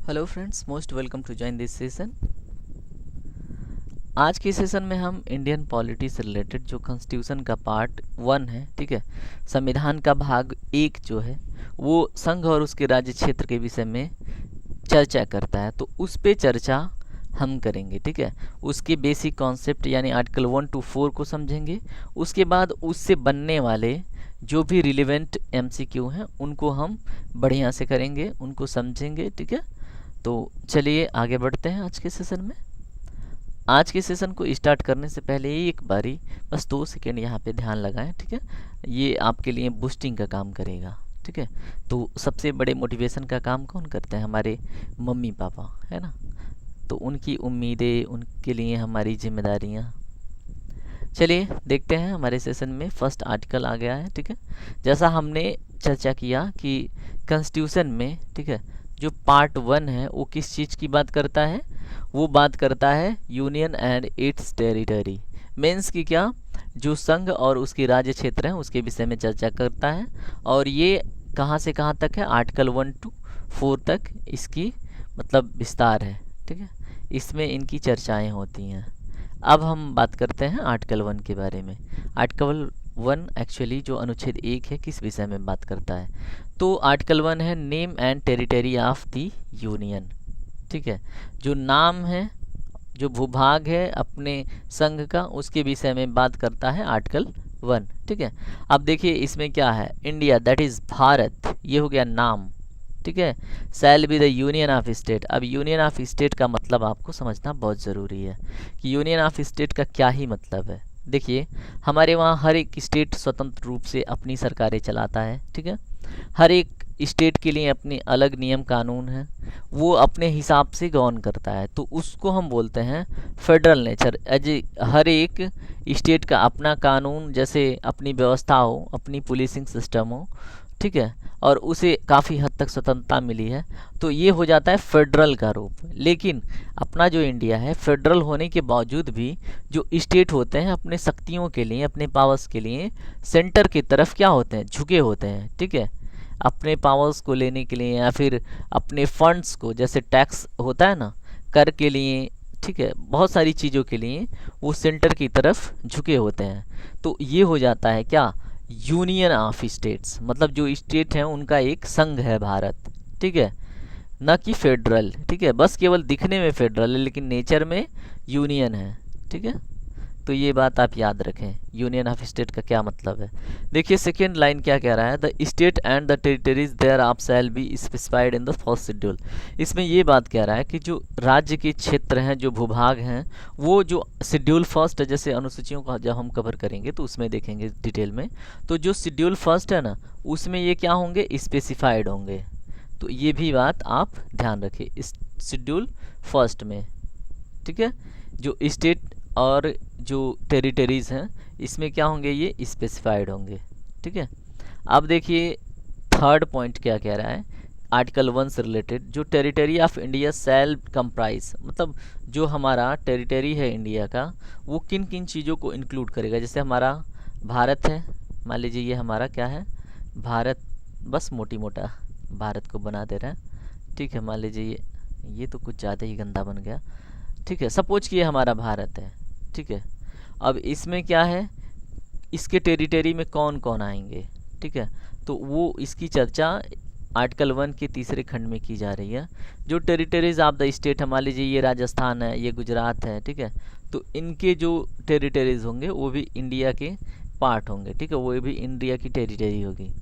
Hello friends, most welcome to join this session. आज के session में हम इंडियन पॉलिटी से रिलेटेड जो कॉन्स्टिट्यूशन का पार्ट 1 है, ठीक है, संविधान का भाग 1 जो है वो संघ और उसके राज्य क्षेत्र के विषय में चर्चा करता है, तो उस पे चर्चा हम करेंगे। ठीक है, उसके बेसिक कॉन्सेप्ट यानी आर्टिकल 1 to 4 को समझेंगे। उसके बाद उससे बनने वाले जो भी रिलेवेंट MCQ हैं उनको हम बढ़िया से करेंगे, उनको समझेंगे। ठीक है, तो चलिए आगे बढ़ते हैं आज के सेशन में। आज के सेशन को स्टार्ट करने से पहले एक बारी बस 2 सेकेंड यहाँ पे ध्यान लगाएं। ठीक है, ये आपके लिए बूस्टिंग का काम करेगा। ठीक है, तो सबसे बड़े मोटिवेशन का काम कौन करते हैं? हमारे मम्मी पापा, है ना। तो उनकी उम्मीदें, उनके लिए हमारी जिम्मेदारियाँ। चलिए देखते हैं हमारे सेशन में फर्स्ट आर्टिकल आ गया है। ठीक है, जैसा हमने चर्चा किया कि कॉन्स्टिट्यूशन में, ठीक है, जो पार्ट 1 है वो किस चीज़ की बात करता है? वो बात करता है union and it's territory, means की क्या, जो संघ और उसके राज्य क्षेत्र हैं उसके विषय में चर्चा करता है। और ये कहाँ से कहाँ तक है? आर्टिकल 1 to 4 तक इसकी मतलब विस्तार है। ठीक है, इसमें इनकी चर्चाएं होती हैं। अब हम बात करते हैं आर्टिकल 1 के बारे में। आर्टिकल 1 एक्चुअली जो अनुच्छेद 1 है किस विषय में बात करता है? तो आर्टिकल 1 है name and territory of the union. ठीक है, जो नाम है, जो भूभाग है अपने संघ का, उसके विषय में बात करता है आर्टिकल 1। ठीक है, अब देखिए इसमें क्या है, इंडिया दैट इज़ भारत, ये हो गया नाम। ठीक है, shall be the union of state. अब यूनियन ऑफ स्टेट का मतलब आपको समझना बहुत ज़रूरी है कि यूनियन ऑफ स्टेट का क्या ही मतलब है। देखिए हमारे वहाँ हर एक स्टेट स्वतंत्र रूप से अपनी सरकारें चलाता है। ठीक है, हर एक स्टेट के लिए अपने अलग नियम कानून हैं, वो अपने हिसाब से गवर्न करता है, तो उसको हम बोलते हैं फेडरल नेचर। एज हर एक स्टेट का अपना कानून, जैसे अपनी व्यवस्था हो, अपनी पुलिसिंग सिस्टम हो। ठीक है, और उसे काफ़ी हद तक स्वतंत्रता मिली है, तो ये हो जाता है फेडरल का रूप। लेकिन अपना जो इंडिया है, फेडरल होने के बावजूद भी जो स्टेट होते हैं अपने शक्तियों के लिए, अपने पावर्स के लिए सेंटर की तरफ क्या होते हैं? झुके होते हैं। ठीक है, अपने पावर्स को लेने के लिए या फिर अपने फंड्स को, जैसे टैक्स होता है ना, कर के लिए, ठीक है, बहुत सारी चीज़ों के लिए वो सेंटर की तरफ झुके होते हैं। तो ये हो जाता है क्या? यूनियन ऑफ स्टेट्स, मतलब जो स्टेट हैं उनका एक संघ है भारत। ठीक है, न कि फेडरल। ठीक है, बस केवल दिखने में फेडरल है लेकिन नेचर में यूनियन है। ठीक है, तो ये बात आप याद रखें, यूनियन ऑफ स्टेट का क्या मतलब है। देखिए सेकेंड लाइन क्या कह रहा है, the state and the territories thereof shall be specified in the first schedule. इसमें ये बात कह रहा है कि जो राज्य के क्षेत्र हैं, जो भूभाग हैं, वो जो शेड्यूल फर्स्ट है, जैसे अनुसूचियों का जब हम कवर करेंगे तो उसमें देखेंगे डिटेल में, तो जो शेड्यूल फर्स्ट है ना, उसमें ये क्या होंगे? स्पेसिफाइड होंगे। तो ये भी बात आप ध्यान रखें इस शेड्यूल फर्स्ट में। ठीक है, जो स्टेट और जो टेरिटरीज़ हैं इसमें क्या होंगे? ये स्पेसिफाइड होंगे। ठीक है, अब देखिए थर्ड पॉइंट क्या कह रहा है आर्टिकल 1 से रिलेटेड, जो territory of India shall comprise, मतलब जो हमारा टेरिटरी है इंडिया का, वो किन किन चीज़ों को इंक्लूड करेगा। जैसे हमारा भारत है, मान लीजिए ये हमारा क्या है? भारत, बस मोटी मोटा भारत को बना दे रहे हैं। ठीक है, मान लीजिए ये तो कुछ ज़्यादा ही गंदा बन गया। ठीक है, सपोज कि ये हमारा भारत है। ठीक है, अब इसमें क्या है, इसके टेरिटरी में कौन कौन आएंगे? ठीक है, तो वो इसकी चर्चा आर्टिकल 1 के तीसरे खंड में की जा रही है। जो टेरिटरीज ऑफ द स्टेट है, मान लीजिए ये राजस्थान है, ये गुजरात है। ठीक है, तो इनके जो टेरिटरीज होंगे वो भी इंडिया के पार्ट होंगे। ठीक है, वो भी इंडिया की टेरिटरी होगी।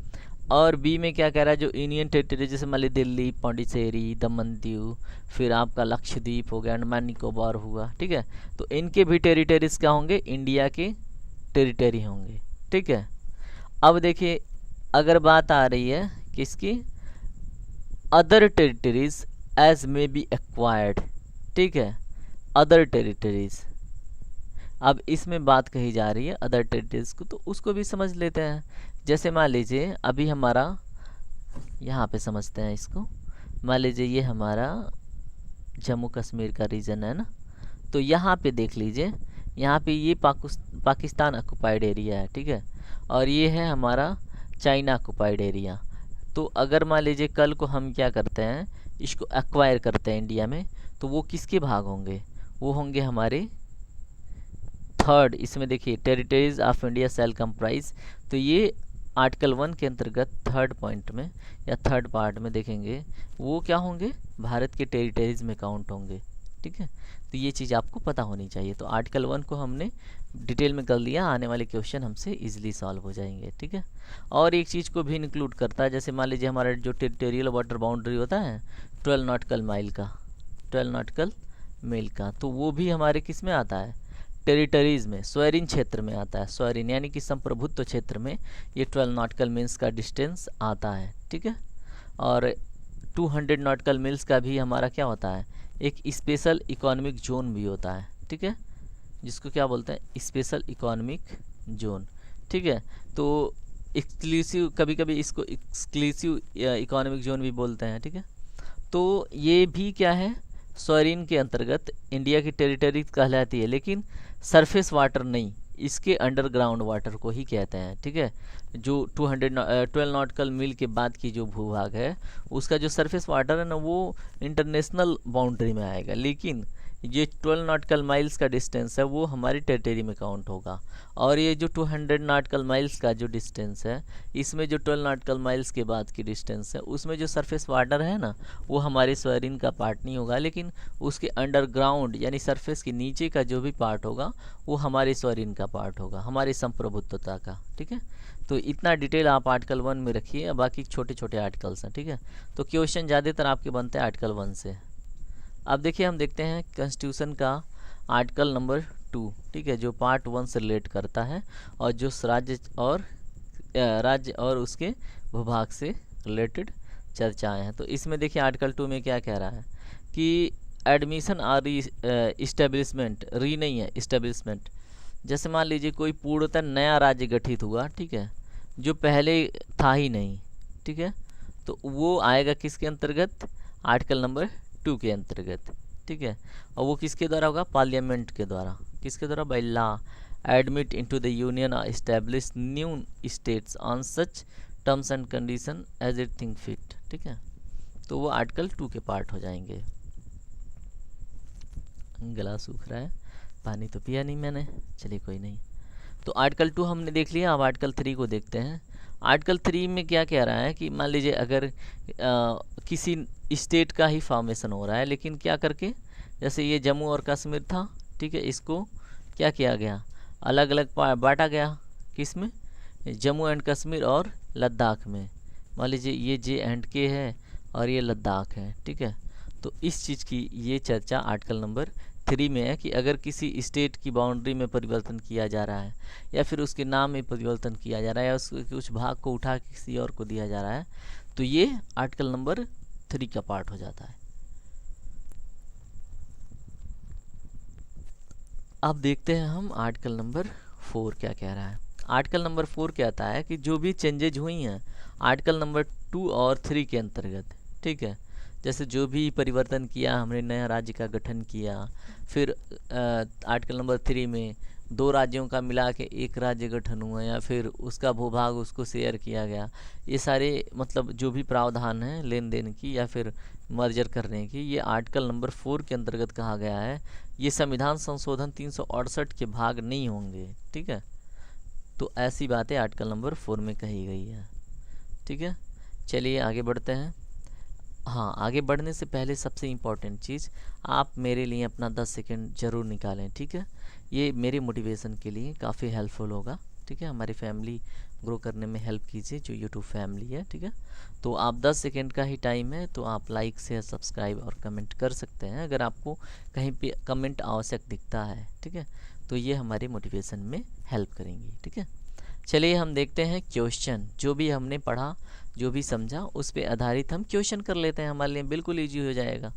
और बी में क्या कह रहा है, जो यूनियन टेरिटरी, जैसे मान ली दिल्ली, पौंडीचेरी, दमन दीव, फिर आपका लक्षद्वीप हो गया, अंडमान निकोबार हुआ। ठीक है, तो इनके भी टेरिटरीज क्या होंगे? इंडिया के टेरिटरी होंगे। ठीक है, अब देखिए अगर बात आ रही है किसकी? Other territories as may be acquired. ठीक है, अदर टेरिटरीज, अब इसमें बात कही जा रही है अदर टेरिटरीज को, तो उसको भी समझ लेते हैं। जैसे मान लीजिए अभी हमारा यहाँ पे समझते हैं इसको, मान लीजिए ये हमारा जम्मू कश्मीर का रीजन है ना, तो यहाँ पे देख लीजिए, यहाँ पे ये पाकिस्तान ऑक्युपाइड एरिया है। ठीक है, और ये है हमारा चाइना ऑक्युपाइड एरिया। तो अगर मान लीजिए कल को हम क्या करते हैं, इसको एक्वायर करते हैं इंडिया में, तो वो किसके भाग होंगे, वो होंगे हमारे थर्ड। इसमें देखिए territories of India shall comprise, तो ये आर्टिकल 1 के अंतर्गत थर्ड पॉइंट में या थर्ड पार्ट में देखेंगे वो क्या होंगे, भारत के टेरिटरीज में काउंट होंगे। ठीक है, तो ये चीज़ आपको पता होनी चाहिए। तो आर्टिकल 1 को हमने डिटेल में कर लिया, आने वाले क्वेश्चन हमसे इजीली सॉल्व हो जाएंगे। ठीक है, और एक चीज़ को भी इंक्लूड करता है, जैसे मान लीजिए हमारा जो टेरिटोरियल वाटर बाउंड्री होता है 12 नॉटिकल माइल का, 12 नॉटिकल मील का, तो वो भी हमारे किस में आता है, टेरिटरीज़ में, स्वैरिन क्षेत्र में आता है। स्वैरिन यानी कि संप्रभुत्व क्षेत्र में ये 12 नॉटिकल मील्स का डिस्टेंस आता है। ठीक है, और 200 नॉटिकल मील्स का भी हमारा क्या होता है, एक स्पेशल इकोनॉमिक जोन भी होता है। ठीक है, जिसको क्या बोलते हैं, स्पेशल इकोनॉमिक जोन। ठीक है, तो एक्सक्लूसिव, कभी कभी इसको एक्सक्लूसिव इकोनॉमिक जोन भी बोलते हैं। ठीक है, तो ये भी क्या है, स्वैरिन के अंतर्गत इंडिया की टेरिटरी कहलाती है, लेकिन सरफेस वाटर नहीं, इसके अंडरग्राउंड वाटर को ही कहते हैं। ठीक है, जो 12 नॉटिकल मील के बाद की जो भूभाग है उसका जो सरफेस वाटर है ना, वो इंटरनेशनल बाउंड्री में आएगा, लेकिन ये 12 नॉटिकल माइल्स का डिस्टेंस है वो हमारी टेरिटरी में काउंट होगा। और ये जो 200 नॉटिकल माइल्स का जो डिस्टेंस है, इसमें जो 12 नॉटिकल माइल्स के बाद की डिस्टेंस है उसमें जो सरफेस वाटर है ना, वो हमारे स्वैरिन का पार्ट नहीं होगा, लेकिन उसके अंडरग्राउंड यानी सरफेस के नीचे का जो भी पार्ट होगा वो हमारे स्वैरिन का पार्ट होगा, हमारे संप्रभुत्वता का। ठीक है, तो इतना डिटेल आप आर्टिकल 1 में रखिए, बाकी छोटे छोटे आर्टिकल्स हैं। ठीक है, तो क्वेश्चन ज़्यादातर आपके बनते हैं आर्टिकल 1 से। अब देखिए हम देखते हैं कॉन्स्टिट्यूशन का आर्टिकल नंबर 2। ठीक है, जो पार्ट 1 से रिलेट करता है और जो राज्य और उसके भूभाग से रिलेटेड चर्चाएं हैं। तो इसमें देखिए आर्टिकल 2 में क्या कह रहा है कि एडमिशन और इस्टेब्लिशमेंट, री नहीं है, इस्टेब्लिशमेंट। जैसे मान लीजिए कोई पूर्णतः नया राज्य गठित हुआ, ठीक है, जो पहले था ही नहीं। ठीक है, तो वो आएगा किसके अंतर्गत, आर्टिकल नंबर 2 के अंतर्गत। ठीक है, और वो किसके द्वारा होगा, पार्लियामेंट के द्वारा। किसके द्वारा, by law admit into the union और establish new states on such terms and condition as it think fit. ठीक है, तो वो आर्टिकल 2 के पार्ट हो जाएंगे। गला सूख रहा है, पानी तो पिया नहीं मैंने, चलिए कोई नहीं। तो आर्टिकल 2 हमने देख लिया, अब आर्टिकल 3 को देखते हैं। आर्टिकल 3 में क्या कह रहा है कि मान लीजिए अगर किसी स्टेट का ही फॉर्मेशन हो रहा है, लेकिन क्या करके, जैसे ये जम्मू और कश्मीर था, ठीक है, इसको क्या किया गया, अलग अलग बांटा गया, किस में, जम्मू एंड कश्मीर और लद्दाख में। मान लीजिए ये J&K है और ये लद्दाख है। ठीक है, तो इस चीज़ की ये चर्चा आर्टिकल नंबर 3 में है कि अगर किसी स्टेट की बाउंड्री में परिवर्तन किया जा रहा है या फिर उसके नाम में परिवर्तन किया जा रहा है या उसके कुछ भाग को उठा के किसी और को दिया जा रहा है, तो ये आर्टिकल नंबर 3 का पार्ट हो जाता है। अब देखते हैं हम आर्टिकल नंबर 4 क्या कह रहा है। आर्टिकल नंबर 4 कहता है कि जो भी चेंजेज हुई हैं आर्टिकल नंबर 2 और 3 के अंतर्गत, ठीक है, जैसे जो भी परिवर्तन किया, हमने नया राज्य का गठन किया, फिर आर्टिकल नंबर 3 में 2 राज्यों का मिला के एक राज्य गठन हुआ या फिर उसका भूभाग उसको शेयर किया गया, ये सारे मतलब जो भी प्रावधान हैं लेन देन की या फिर मर्जर करने की, ये आर्टिकल नंबर 4 के अंतर्गत कहा गया है। ये संविधान संशोधन 368 के भाग नहीं होंगे। ठीक है, तो ऐसी बातें आर्टिकल नंबर 4 में कही गई है। ठीक है, चलिए आगे बढ़ते हैं। हाँ, आगे बढ़ने से पहले सबसे इम्पॉर्टेंट चीज़, आप मेरे लिए अपना 10 सेकंड ज़रूर निकालें। ठीक है, ये मेरे मोटिवेशन के लिए काफ़ी हेल्पफुल होगा। ठीक है, हमारी फैमिली ग्रो करने में हेल्प कीजिए, जो यूट्यूब फैमिली है। ठीक है, तो आप 10 सेकंड का ही टाइम है, तो आप लाइक शेयर सब्सक्राइब और कमेंट कर सकते हैं अगर आपको कहीं पे कमेंट आवश्यक दिखता है। ठीक है, तो ये हमारे मोटिवेशन में हेल्प करेंगी। ठीक है, चलिए हम देखते हैं क्वेश्चन, जो भी हमने पढ़ा, जो भी समझा, उस पे आधारित हम क्वेश्चन कर लेते हैं, हमारे लिए बिल्कुल ईजी हो जाएगा।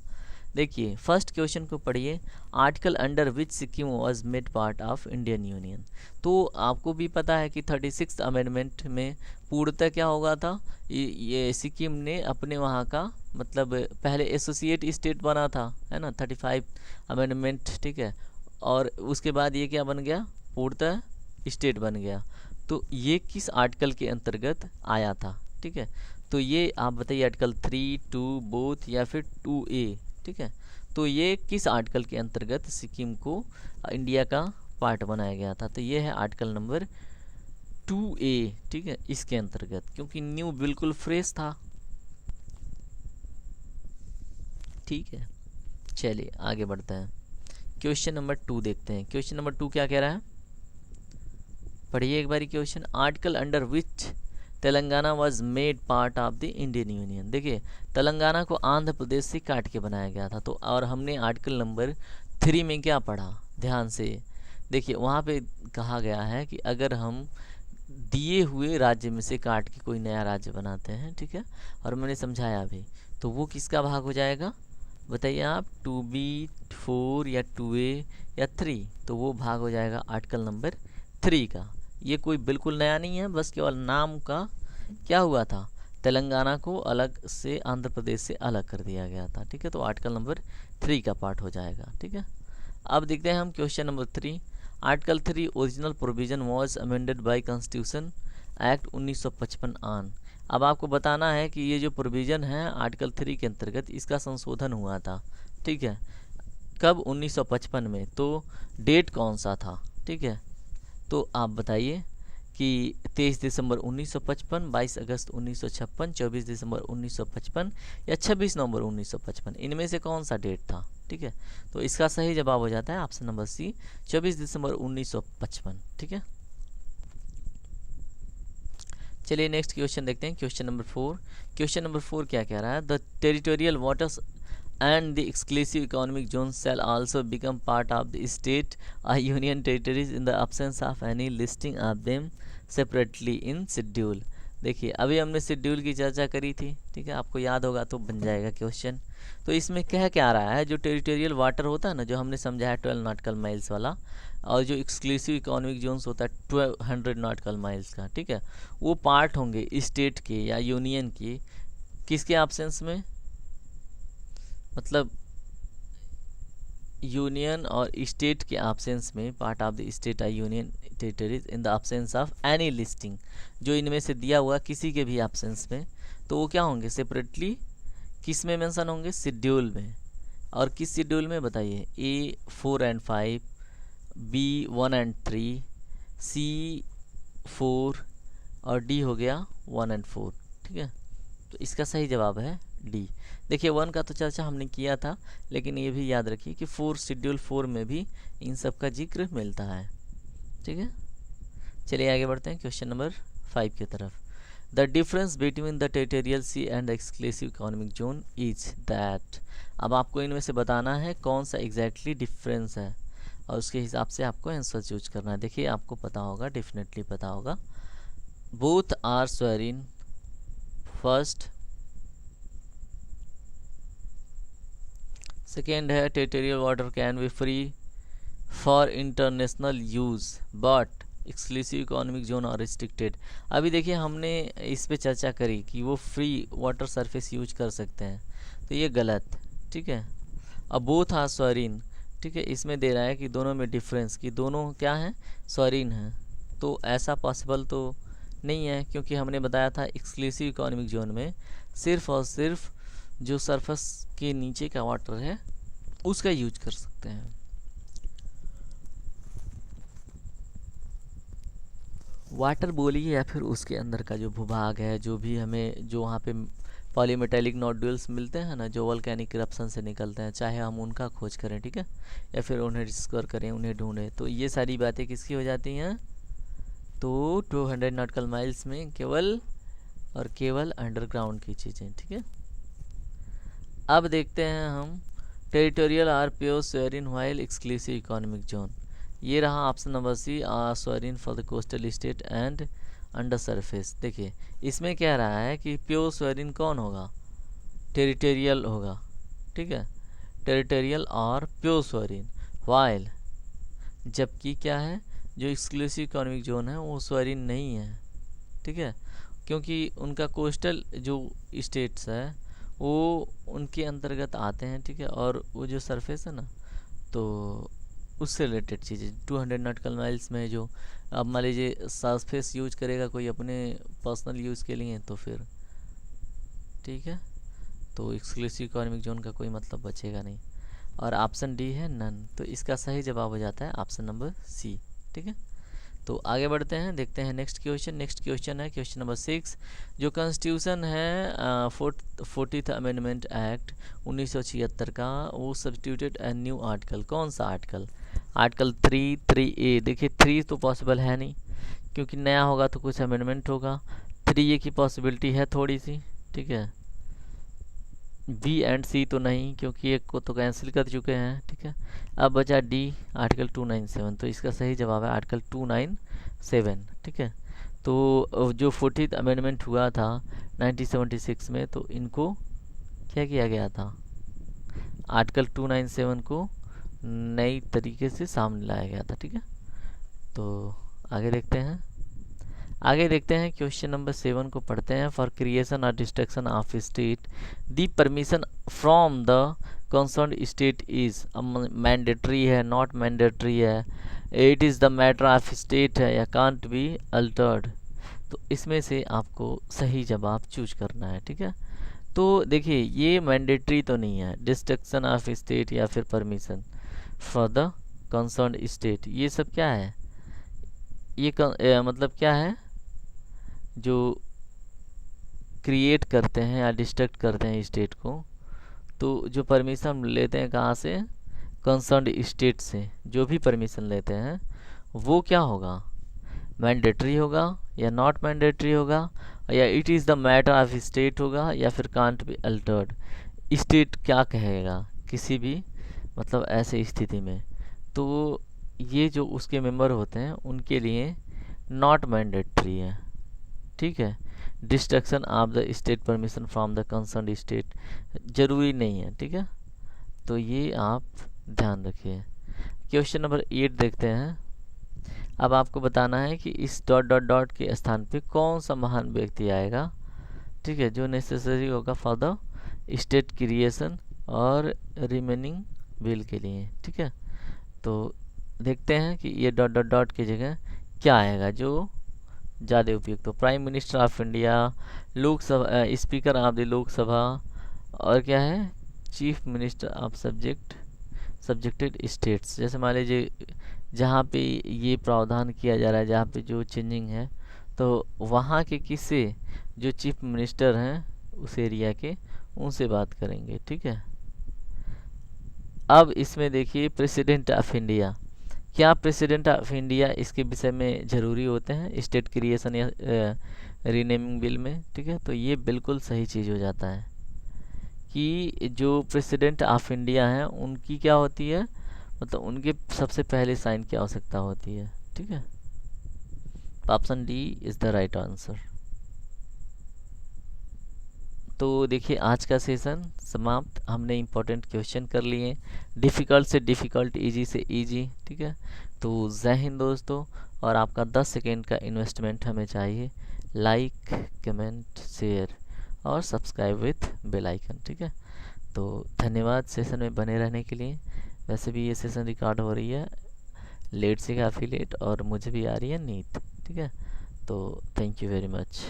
देखिए फर्स्ट क्वेश्चन को पढ़िए, article under which Sikkim was made part of Indian union. तो आपको भी पता है कि 36 अमेंडमेंट में पूर्णतः क्या होगा था, ये सिक्किम ने अपने वहाँ का मतलब पहले एसोसिएट स्टेट बना था, है ना, 35 अमेंडमेंट। ठीक है, और उसके बाद ये क्या बन गया, पूर्णतः स्टेट बन गया। तो ये किस आर्टिकल के अंतर्गत आया था। ठीक है, तो ये आप बताइए आर्टिकल 3, 2 बोथ या फिर 2A, ठीक है। तो ये किस आर्टिकल के अंतर्गत सिक्किम को इंडिया का पार्ट बनाया गया था? तो ये है आर्टिकल नंबर 2A, ठीक है, इसके अंतर्गत, क्योंकि न्यू बिल्कुल फ्रेश था। ठीक है, चलिए आगे बढ़ते हैं। क्वेश्चन नंबर 2 देखते हैं। क्वेश्चन नंबर 2 क्या कह रहा है, पढ़िए एक बारी question. Article under which Telangana was made part of the Indian union. देखिए तेलंगाना को आंध्र प्रदेश से काट के बनाया गया था। तो और हमने आर्टिकल नंबर 3 में क्या पढ़ा, ध्यान से देखिए, वहाँ पे कहा गया है कि अगर हम दिए हुए राज्य में से काट के कोई नया राज्य बनाते हैं, ठीक है, और मैंने समझाया भी, तो वो किसका भाग हो जाएगा बताइए आप, 2B, 4 या 2A या 3? तो वो भाग हो जाएगा आर्टिकल नंबर 3 का। ये कोई बिल्कुल नया नहीं है, बस केवल नाम का क्या हुआ था, तेलंगाना को अलग से आंध्र प्रदेश से अलग कर दिया गया था, ठीक है। तो आर्टिकल नंबर 3 का पार्ट हो जाएगा, ठीक है। अब देखते हैं हम question number 3। Article 3 original provision was amended bye constitution act 1955 on. अब आपको बताना है कि ये जो प्रोविज़न है आर्टिकल 3 के अंतर्गत, इसका संशोधन हुआ था, ठीक है, कब, 1955 में। तो डेट कौन सा था, ठीक है, तो आप बताइए कि 23 दिसंबर 1955, 22 अगस्त 1956, 24 दिसंबर 1955 या 26 नवंबर 1955, इनमें से कौन सा डेट था, ठीक है। तो इसका सही जवाब हो जाता है ऑप्शन नंबर सी, 24 दिसंबर 1955, ठीक है। चलिए नेक्स्ट क्वेश्चन देखते हैं, क्वेश्चन नंबर 4। क्वेश्चन नंबर 4 क्या कह रहा है, the territorial waters and the exclusive economic zones shall also become part of the state or union territories in the absence of any listing of them separately in schedule। देखिए अभी हमने schedule की चर्चा करी थी, ठीक है, आपको याद होगा तो बन जाएगा क्वेश्चन। तो इसमें कह क्या रहा है, जो टेरिटोरियल वाटर होता है ना, जो हमने समझा है 12 नॉटिकल माइल्स वाला, और जो एक्सक्लूसिव इकोनॉमिक जोन्स होता है 1200 नॉटिकल माइल्स का, ठीक है, वो पार्ट होंगे स्टेट के या यूनियन के, किसके एब्सेंस में, मतलब यूनियन और स्टेट के एब्सेंस में, पार्ट ऑफ द स्टेट और union territories in the absence of any listing, जो इनमें से दिया हुआ किसी के भी एब्सेंस में, तो वो क्या होंगे, सेपरेटली किस में मेंशन होंगे, शेड्यूल में। और किस शेड्यूल में बताइए, A 4 and 5, B 1 and 3, C 4 और D हो गया 1 and 4, ठीक है। तो इसका सही जवाब है डी। देखिए 1 का तो चर्चा हमने किया था, लेकिन ये भी याद रखिए कि 4 शेड्यूल 4 में भी इन सब का जिक्र मिलता है, ठीक है। चलिए आगे बढ़ते हैं क्वेश्चन नंबर 5 की तरफ। The difference between the territorial C and exclusive economic zone is that. अब आपको इनमें से बताना है कौन सा एग्जैक्टली डिफरेंस है, और उसके हिसाब से आपको आंसर चूज करना है। देखिए आपको पता होगा, डेफिनेटली पता होगा, बोथ आर स्वेरिन फर्स्ट, सेकेंड है territorial water can be free for international use but exclusive economic zone और रिस्ट्रिक्टेड। अभी देखिए हमने इस पे चर्चा करी कि वो फ्री वाटर सरफेस यूज कर सकते हैं, तो ये गलत, ठीक है। अब बोथ आर सॉरीन, ठीक है, इसमें दे रहा है कि दोनों में डिफरेंस, कि दोनों क्या हैं, सॉरीन हैं, तो ऐसा पॉसिबल तो नहीं है, क्योंकि हमने बताया था एक्सक्लूसिव इकोनॉमिक जोन में सिर्फ और सिर्फ जो सरफेस के नीचे का वाटर है उसका यूज कर सकते हैं। वाटर बोलिए या फिर उसके अंदर का जो भूभाग है, जो भी हमें, जो वहाँ पे पॉलीमेटेलिक नोड्यूल्स मिलते हैं ना, जो वोल्केनिक इरप्शन से निकलते हैं, चाहे हम उनका खोज करें, ठीक है, या फिर उन्हें डिस्कवर करें, उन्हें ढूंढें, तो ये सारी बातें किसकी हो जाती हैं, तो 200 नॉटिकल माइल्स में केवल और केवल अंडरग्राउंड की चीज़ें, ठीक है। अब देखते हैं हम territorial or pure sovereign while exclusive economic zone. ये रहा option number C, sovereign for the coastal state and under surface. देखिए इसमें क्या रहा है कि प्योर सोयरिन कौन होगा, टेरिटोरियल होगा, ठीक है, टेरिटोरियल और प्योर सोयरिन वाइल, जबकि क्या है, जो एक्सक्लूसिव इकोनॉमिक जोन है वो सोयरिन नहीं है, ठीक है, क्योंकि उनका कोस्टल जो स्टेट्स है वो उनके अंतर्गत आते हैं, ठीक है, और वो जो सरफेस है ना, तो उससे रिलेटेड चीज़ें 200 नॉटिकल माइल्स में जो, अब मान लीजिए सरफेस यूज करेगा कोई अपने पर्सनल यूज़ के लिए, तो फिर ठीक है, तो एक्सक्लूसिव इकोनॉमिक जोन का कोई मतलब बचेगा नहीं। और ऑप्शन डी है नन, तो इसका सही जवाब हो जाता है ऑप्शन नंबर सी। ठीक है, तो आगे बढ़ते हैं, देखते हैं नेक्स्ट क्वेश्चन। नेक्स्ट क्वेश्चन है क्वेश्चन नंबर 6। जो कॉन्स्टिट्यूशन है 40th अमेंडमेंट एक्ट 1976 का, वो सब्स्टिट्यूटेड ए न्यू आर्टिकल। कौन सा आर्टिकल? Article 3A। देखिए 3 तो पॉसिबल है नहीं, क्योंकि नया होगा तो कुछ अमेंडमेंट होगा। 3A की पॉसिबिलिटी है थोड़ी सी। ठीक है, बी एंड सी तो नहीं, क्योंकि एक को तो कैंसिल कर चुके हैं। ठीक है, अब बचा डी आर्टिकल 297, तो इसका सही जवाब है आर्टिकल 297। ठीक है, तो जो 40th अमेंडमेंट हुआ था 1976 में, तो इनको क्या किया गया था? आर्टिकल 297 को नई तरीके से सामने लाया गया था। ठीक है, तो आगे देखते हैं क्वेश्चन नंबर 7 को पढ़ते हैं। फॉर क्रिएशन और destruction of state the permission from the concern state is mandatory है, नॉट मैंडेटरी है, it is the matter of state है, या कांट बी अल्टर्ड। तो इसमें से आपको सही जवाब चूज करना है। ठीक है, तो देखिए ये मैंडेटरी तो नहीं है, डिस्ट्रक्शन ऑफ स्टेट या फिर permission for the concern state, ये सब क्या है? ये मतलब क्या है? जो क्रिएट करते हैं या डिस्ट्रक्ट करते हैं स्टेट को, तो जो परमिशन हम लेते हैं कहाँ से? कंसर्न्ड स्टेट से। जो भी परमिशन लेते हैं वो क्या होगा? मैंडेटरी होगा या नॉट मैंडेटरी होगा, या it is the matter of state होगा, या फिर कांट बी अल्टर्ड। स्टेट क्या कहेगा किसी भी मतलब ऐसे स्थिति में? तो ये जो उसके मेंबर होते हैं उनके लिए नॉट मैंडेटरी है। ठीक है, destruction of the state permission from the concern state जरूरी नहीं है। ठीक है, तो ये आप ध्यान रखिए। क्वेश्चन नंबर 8 देखते हैं। अब आपको बताना है कि इस डॉट डॉट डॉट के स्थान पे कौन सा महान व्यक्ति आएगा। ठीक है, जो नेसेसरी होगा फॉर द स्टेट क्रिएशन और रिमेनिंग बिल के लिए। ठीक है, तो देखते हैं कि ये डॉट डॉट डॉट की जगह क्या आएगा जो ज़्यादा उपयुक्त हो। Prime minister of India, Lok Sabha speaker of the Lok Sabha, और क्या है? Chief minister of subjected states. जैसे मान लीजिए जहाँ पे ये प्रावधान किया जा रहा है, जहाँ पे जो चेंजिंग है, तो वहाँ के किससे? जो चीफ मिनिस्टर हैं उस एरिया के, उनसे बात करेंगे। ठीक है, अब इसमें देखिए प्रेसिडेंट ऑफ इंडिया, क्या प्रेसिडेंट ऑफ इंडिया इसके विषय में ज़रूरी होते हैं स्टेट क्रिएशन या रीनेमिंग बिल में? ठीक है, तो ये बिल्कुल सही चीज़ हो जाता है कि जो प्रेसिडेंट ऑफ इंडिया हैं उनकी क्या होती है, मतलब उनके सबसे पहले साइन की आवश्यकता होती है। ठीक है, option D is the right answer. तो देखिए आज का सेशन समाप्त। हमने इम्पोर्टेंट क्वेश्चन कर लिए, डिफ़िकल्ट से डिफ़िकल्ट, इजी से इजी। ठीक है, तो जय हिंद दोस्तों, और आपका 10 सेकेंड का इन्वेस्टमेंट हमें चाहिए। लाइक, कमेंट, शेयर और सब्सक्राइब विथ बेल आइकन। ठीक है, तो धन्यवाद सेशन में बने रहने के लिए। वैसे भी ये सेशन रिकॉर्ड हो रही है लेट से काफ़ी लेट, और मुझे भी आ रही है नींद। ठीक है, तो थैंक यू वेरी मच।